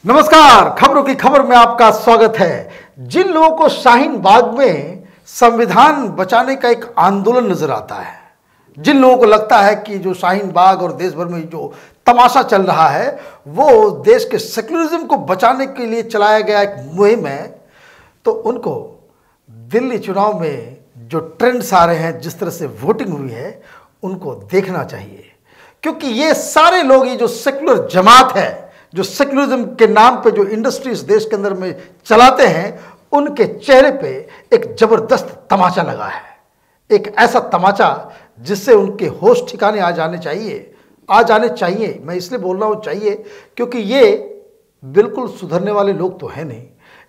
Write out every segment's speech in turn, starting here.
नमस्कार, खबरों की खबर में आपका स्वागत है। जिन लोगों को शाहीन बाग में संविधान बचाने का एक आंदोलन नजर आता है, जिन लोगों को लगता है कि जो शाहीन बाग और देश भर में जो तमाशा चल रहा है वो देश के सेक्युलरिज्म को बचाने के लिए चलाया गया एक मुहिम है, तो उनको दिल्ली चुनाव में जो ट्रेंड्स आ रहे हैं, जिस तरह से वोटिंग हुई है, उनको देखना चाहिए। क्योंकि ये सारे लोग, ये जो सेक्युलर जमात है, जो सेक्युलरिज्म के नाम पे जो इंडस्ट्रीज देश के अंदर में चलाते हैं, उनके चेहरे पे एक जबरदस्त तमाचा लगा है। एक ऐसा तमाचा जिससे उनके होश ठिकाने आ जाने चाहिए। मैं इसलिए बोल रहा हूं चाहिए क्योंकि ये बिल्कुल सुधरने वाले लोग तो हैं नहीं,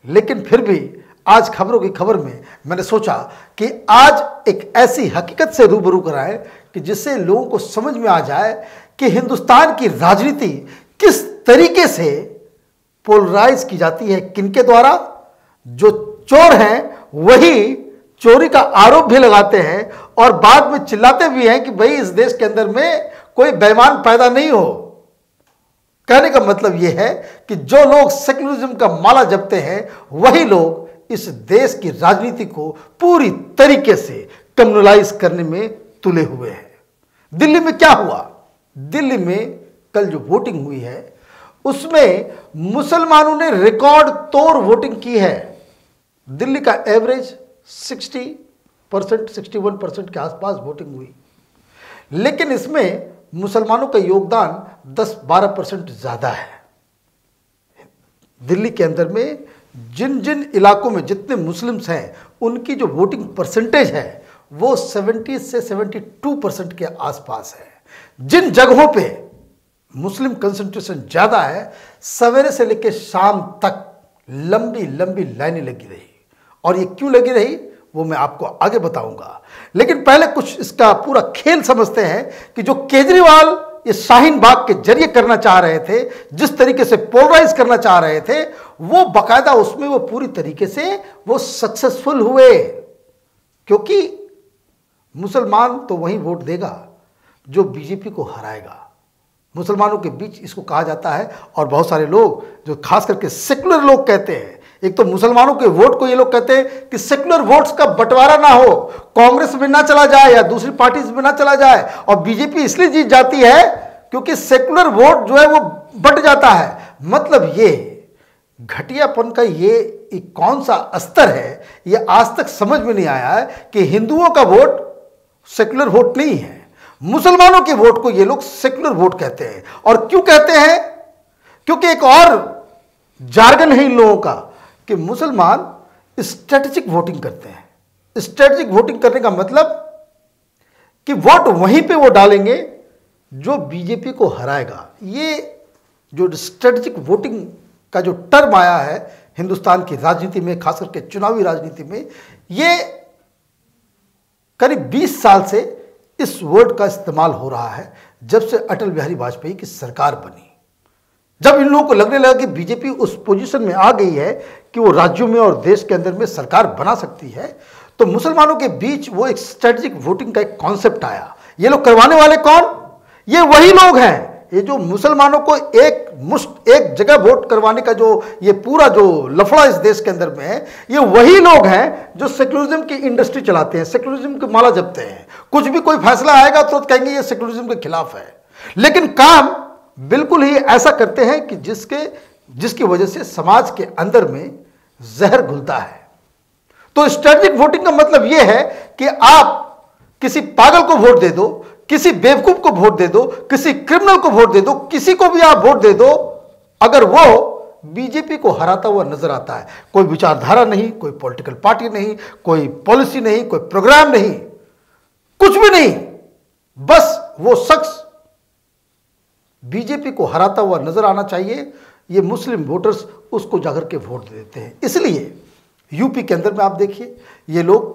लेकिन फिर भी आज खबरों की खबर में मैंने सोचा कि आज एक ऐसी हकीकत से रूबरू कराएं कि जिससे लोगों को समझ में आ जाए कि हिंदुस्तान की राजनीति किस तरीके से पोलराइज की जाती है, किनके द्वारा। जो चोर हैं वही चोरी का आरोप भी लगाते हैं और बाद में चिल्लाते भी हैं कि भाई इस देश के अंदर में कोई बेईमान पैदा नहीं हो। कहने का मतलब यह है कि जो लोग सेक्युलरिज्म का माला जपते हैं वही लोग इस देश की राजनीति को पूरी तरीके से कम्युनलाइज करने में तुले हुए हैं। दिल्ली में क्या हुआ? दिल्ली में कल जो वोटिंग हुई है उसमें मुसलमानों ने रिकॉर्ड तोड़ वोटिंग की है। दिल्ली का एवरेज 60%, 61% के आसपास वोटिंग हुई, लेकिन इसमें मुसलमानों का योगदान 10-12% ज्यादा है। दिल्ली के अंदर में जिन जिन इलाकों में जितने मुस्लिम्स हैं उनकी जो वोटिंग परसेंटेज है वो 70 से 72% के आसपास है। जिन जगहों पे मुस्लिम कंसंट्रेशन ज्यादा है, सवेरे से लेकर शाम तक लंबी लंबी लाइनें लगी रही। और ये क्यों लगी रही वो मैं आपको आगे बताऊंगा, लेकिन पहले कुछ इसका पूरा खेल समझते हैं कि जो केजरीवाल ये शाहीन बाग के जरिए करना चाह रहे थे, जिस तरीके से पोलराइज करना चाह रहे थे, वो बाकायदा उसमें वो पूरी तरीके से वो सक्सेसफुल हुए। क्योंकि मुसलमान तो वही वोट देगा जो बीजेपी को हराएगा। मुसलमानों के बीच इसको कहा जाता है, और बहुत सारे लोग जो खास करके सेक्युलर लोग कहते हैं, एक तो मुसलमानों के वोट को ये लोग कहते हैं कि सेक्युलर वोट्स का बंटवारा ना हो, कांग्रेस में ना चला जाए या दूसरी पार्टीज में ना चला जाए, और बीजेपी इसलिए जीत जाती है क्योंकि सेक्युलर वोट जो है वो बंट जाता है। मतलब ये घटियापन का ये एक कौन सा स्तर है, ये आज तक समझ में नहीं आया है कि हिंदुओं का वोट सेक्युलर वोट नहीं है, मुसलमानों के वोट को ये लोग सेक्युलर वोट कहते हैं। और क्यों कहते हैं? क्योंकि एक और जार्गन है इन लोगों का कि मुसलमान स्ट्रेटेजिक वोटिंग करते हैं। स्ट्रेटेजिक वोटिंग करने का मतलब कि वोट वहीं पे वो डालेंगे जो बीजेपी को हराएगा। ये जो स्ट्रेटेजिक वोटिंग का जो टर्म आया है हिंदुस्तान की राजनीति में, खास करके चुनावी राजनीति में, ये करीब 20 साल से इस वर्ड का इस्तेमाल हो रहा है, जब से अटल बिहारी वाजपेयी की सरकार बनी। जब इन लोगों को लगने लगा कि बीजेपी उस पोजीशन में आ गई है कि वो राज्यों में और देश के अंदर में सरकार बना सकती है, तो मुसलमानों के बीच वो एक स्ट्रेटेजिक वोटिंग का एक कॉन्सेप्ट आया। ये लोग करवाने वाले कौन? ये वही लोग हैं, ये जो मुसलमानों को एक जगह वोट करवाने का जो ये पूरा जो लफड़ा इस देश के अंदर में है, ये वही लोग हैं जो सेक्युलरिज्म की इंडस्ट्री चलाते हैं, सेक्युलरिज्म की माला जपते हैं। कुछ भी कोई फैसला आएगा तो कहेंगे ये सेक्युलरिज्म के खिलाफ है, लेकिन काम बिल्कुल ही ऐसा करते हैं कि जिसकी वजह से समाज के अंदर में जहर घुलता है। तो स्ट्रेटेजिक वोटिंग का मतलब यह है कि आप किसी पागल को वोट दे दो, किसी बेवकूफ को वोट दे दो, किसी क्रिमिनल को वोट दे दो, किसी को भी आप वोट दे दो, अगर वो बीजेपी को हराता हुआ नजर आता है, कोई विचारधारा नहीं, कोई पॉलिटिकल पार्टी नहीं, कोई पॉलिसी नहीं, कोई प्रोग्राम नहीं, कुछ भी नहीं, बस वो शख्स बीजेपी को हराता हुआ नजर आना चाहिए, ये मुस्लिम वोटर्स उसको जाकर के वोट देते हैं। इसलिए यूपी के अंदर में आप देखिए, ये लोग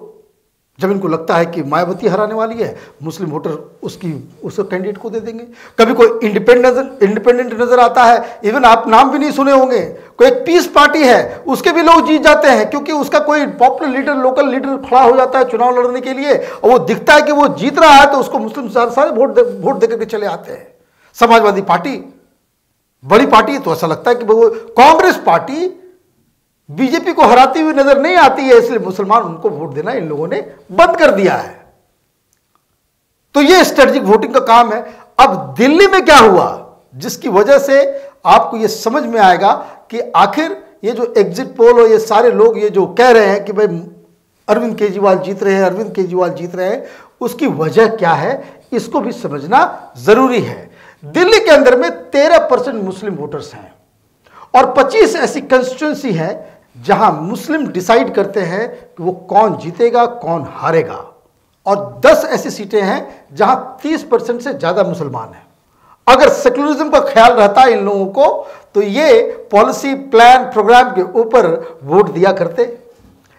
जब इनको लगता है कि मायावती हराने वाली है, मुस्लिम वोटर उस कैंडिडेट को दे देंगे। कभी कोई इंडिपेंडेंट नजर आता है, इवन आप नाम भी नहीं सुने होंगे, कोई एक पीस पार्टी है, उसके भी लोग जीत जाते हैं क्योंकि उसका कोई पॉपुलर लीडर, लोकल लीडर खड़ा हो जाता है चुनाव लड़ने के लिए, और वो दिखता है कि वो जीत रहा है, तो उसको मुस्लिम सारे वोट दे करके चले आते हैं। समाजवादी पार्टी बड़ी पार्टी तो ऐसा लगता है कि वो कांग्रेस पार्टी बीजेपी को हराती हुई नजर नहीं आती है, इसलिए मुसलमान उनको वोट देना इन लोगों ने बंद कर दिया है। तो ये स्ट्रेटेजिक वोटिंग का काम है। अब दिल्ली में क्या हुआ जिसकी वजह से आपको ये समझ में आएगा कि आखिर ये जो एग्जिट पोल और ये सारे लोग ये जो कह रहे हैं कि भाई अरविंद केजरीवाल जीत रहे हैं, अरविंद केजरीवाल जीत रहे हैं, उसकी वजह क्या है, इसको भी समझना जरूरी है। दिल्ली के अंदर में 13% मुस्लिम वोटर्स हैं और 25 ऐसी कंस्टिट्यूंसी है जहां मुस्लिम डिसाइड करते हैं कि वो कौन जीतेगा कौन हारेगा, और 10 ऐसी सीटें हैं जहां 30% से ज्यादा मुसलमान हैं। अगर सेक्युलरिज्म का ख्याल रहता इन लोगों को तो ये पॉलिसी प्लान प्रोग्राम के ऊपर वोट दिया करते।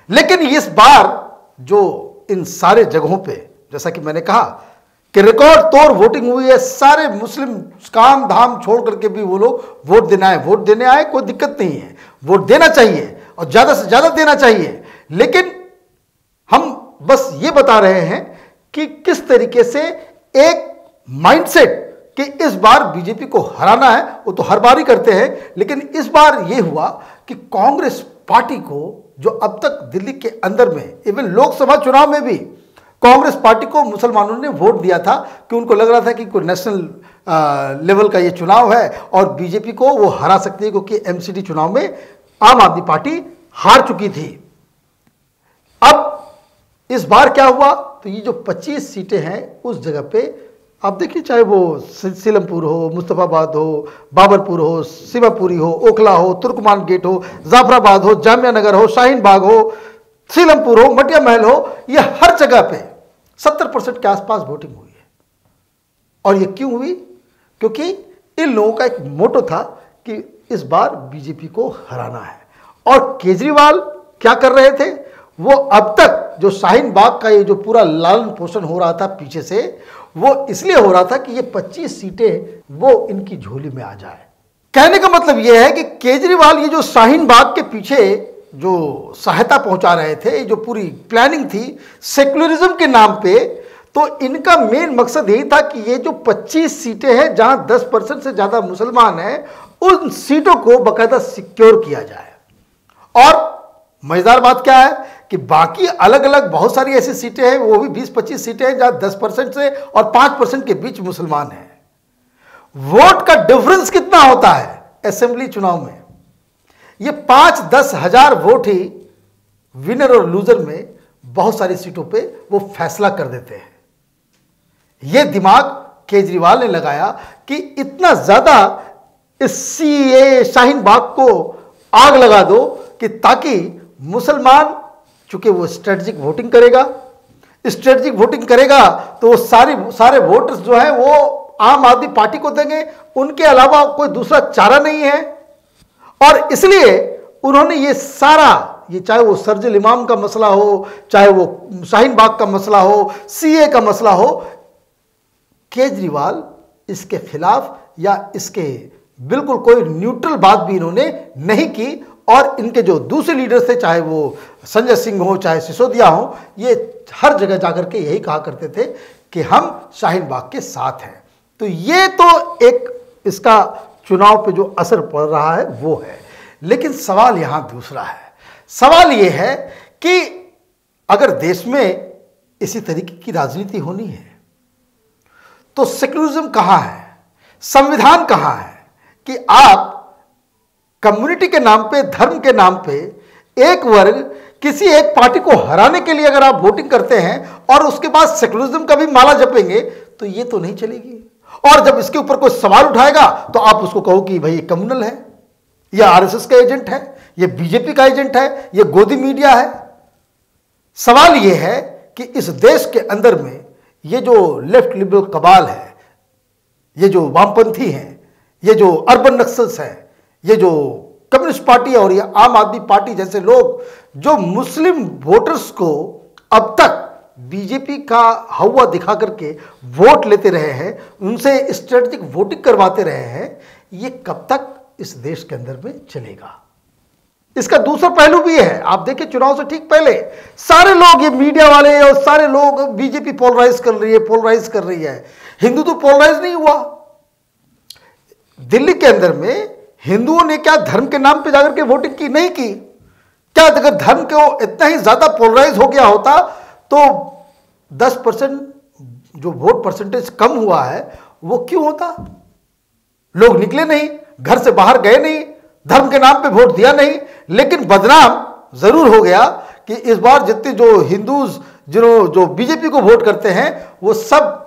लेकिन इस बार जो इन सारे जगहों पे, जैसा कि मैंने कहा कि रिकॉर्ड तोड़ वोटिंग हुई है, सारे मुस्लिम काम धाम छोड़ करके भी वो लोग वोट देने आए, कोई दिक्कत नहीं है, वोट देना चाहिए और ज्यादा से ज्यादा देना चाहिए। लेकिन हम बस ये बता रहे हैं कि किस तरीके से एक माइंडसेट कि इस बार बीजेपी को हराना है, वो तो हर बार ही करते हैं, लेकिन इस बार ये हुआ कि कांग्रेस पार्टी को, जो अब तक दिल्ली के अंदर में इवन लोकसभा चुनाव में भी कांग्रेस पार्टी को मुसलमानों ने वोट दिया था कि उनको लग रहा था कि कोई नेशनल लेवल का ये चुनाव है और बीजेपी को वो हरा सकती है, क्योंकि एमसीडी चुनाव में आम आदमी पार्टी हार चुकी थी। अब इस बार क्या हुआ, तो ये जो 25 सीटें हैं उस जगह पे आप देखिए, चाहे वो सीलमपुर हो, मुस्तफाबाद हो, बाबरपुर हो, शिवापुरी हो, ओखला हो, तुर्कमान गेट हो, जाफराबाद हो, जामिया नगर हो, शाहीन बाग हो, सीलमपुर हो, मटिया महल हो, ये हर जगह पे 70% के आसपास वोटिंग हुई है। और ये क्यों हुई? क्योंकि इन लोगों का एक मोटो था कि इस बार बीजेपी को हराना है। और केजरीवाल क्या कर रहे थे, वो अब तक जो शाहीन बाग का ये जो पूरा लालन पोषण हो रहा था पीछे से, वो इसलिए हो रहा था कि ये 25 सीटें वो इनकी झोली में आ जाए। कहने का मतलब ये है कि केजरीवाल ये जो शाहीन बाग के पीछे जो सहायता पहुंचा रहे थे, जो पूरी प्लानिंग थी सेक्युलरिज्म के नाम पे, तो इनका मेन मकसद यही था कि ये जो 25 सीटें हैं जहां 10% से ज्यादा मुसलमान हैं, उन सीटों को बाकायदा सिक्योर किया जाए। और मजेदार बात क्या है कि बाकी अलग अलग बहुत सारी ऐसी सीटें हैं, वो भी 20-25 सीटें हैं जहां 10% से और 5% के बीच मुसलमान हैं। वोट का डिफरेंस कितना होता है असेंबली चुनाव में? ये 5-10 हजार वोट ही विनर और लूजर में बहुत सारी सीटों पे वो फैसला कर देते हैं। ये दिमाग केजरीवाल ने लगाया कि इतना ज्यादा इस सीए शाहीन बाग को आग लगा दो कि ताकि मुसलमान, चूंकि वो स्ट्रेटेजिक वोटिंग करेगा तो वो सारे वोटर्स जो है वो आम आदमी पार्टी को देंगे, उनके अलावा कोई दूसरा चारा नहीं है। और इसलिए उन्होंने ये सारा, ये चाहे वो सर्जिल इमाम का मसला हो, चाहे वो शाहीन बाग का मसला हो, सीए का मसला हो, केजरीवाल इसके खिलाफ या इसके बिल्कुल कोई न्यूट्रल बात भी इन्होंने नहीं की। और इनके जो दूसरे लीडर्स थे, चाहे वो संजय सिंह हो, चाहे सिसोदिया हो, ये हर जगह जाकर के यही कहा करते थे कि हम शाहीन बाग के साथ हैं। तो ये तो एक इसका चुनाव पे जो असर पड़ रहा है वो है। लेकिन सवाल यहां दूसरा है। सवाल ये है कि अगर देश में इसी तरीके की राजनीति होनी है तो सेक्युलरिज्म कहां है, संविधान कहां है कि आप कम्युनिटी के नाम पे, धर्म के नाम पे एक वर्ग किसी एक पार्टी को हराने के लिए अगर आप वोटिंग करते हैं और उसके बाद सेक्युलरिज्म का भी माला जपेंगे तो ये तो नहीं चलेगी। और जब इसके ऊपर कोई सवाल उठाएगा तो आप उसको कहो कि भाई ये कम्युनल है, ये आरएसएस का एजेंट है, ये बीजेपी का एजेंट है, ये गोदी मीडिया है। सवाल ये है कि इस देश के अंदर में ये जो लेफ्ट लिबरल कबाल है, ये जो वामपंथी हैं, ये जो अर्बन नक्सल्स हैं, ये जो कम्युनिस्ट पार्टी है और ये आम आदमी पार्टी जैसे लोग जो मुस्लिम वोटर्स को अब तक बीजेपी का हवा दिखा करके वोट लेते रहे हैं, उनसे स्ट्रेटेजिक वोटिंग करवाते रहे हैं, ये कब तक इस देश के अंदर में चलेगा? इसका दूसरा पहलू भी है। आप देखिए, चुनाव से ठीक पहले सारे लोग, ये मीडिया वाले और सारे लोग, बीजेपी पोलराइज कर रही है। हिंदू तो पोलराइज नहीं हुआ। दिल्ली के अंदर में हिंदुओं ने क्या धर्म के नाम पे जाकर के वोटिंग की? नहीं की। क्या अगर धर्म को इतना ही ज्यादा पोलराइज हो गया होता तो 10% जो वोट परसेंटेज कम हुआ है वो क्यों होता? लोग निकले नहीं, घर से बाहर गए नहीं, धर्म के नाम पे वोट दिया नहीं, लेकिन बदनाम जरूर हो गया कि इस बार जितने जो हिंदूज जो बीजेपी को वोट करते हैं वो सब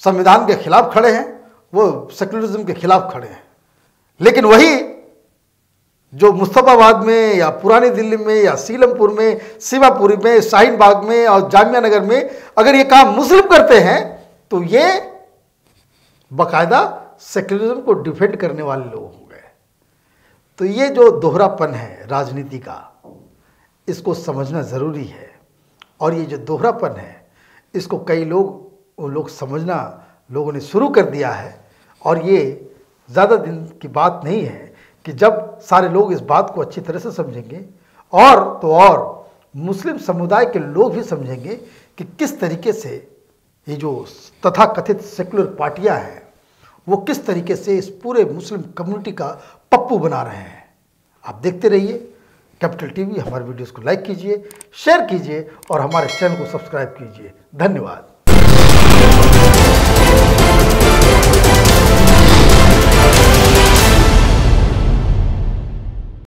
संविधान के खिलाफ खड़े हैं, वो सेक्युलरिज्म के खिलाफ खड़े हैं। लेकिन वही जो मुस्तफाबाद में या पुरानी दिल्ली में या सीलमपुर में, सीमापुरी में, शाहीन बाग में और जामिया नगर में अगर ये काम मुस्लिम करते हैं तो ये बाकायदा सेक्युलरिज्म को डिफेंड करने वाले लोग हो गए। तो ये जो दोहरापन है राजनीति का, इसको समझना ज़रूरी है। और ये जो दोहरापन है इसको कई लोग समझना लोगों ने शुरू कर दिया है। और ये ज़्यादा दिन की बात नहीं है कि जब सारे लोग इस बात को अच्छी तरह से समझेंगे और तो और मुस्लिम समुदाय के लोग भी समझेंगे कि किस तरीके से ये जो तथाकथित सेकुलर पार्टियां हैं वो किस तरीके से इस पूरे मुस्लिम कम्युनिटी का पप्पू बना रहे हैं। आप देखते रहिए कैपिटल टीवी। हमारे वीडियोस को लाइक कीजिए, शेयर कीजिए और हमारे चैनल को सब्सक्राइब कीजिए। धन्यवाद।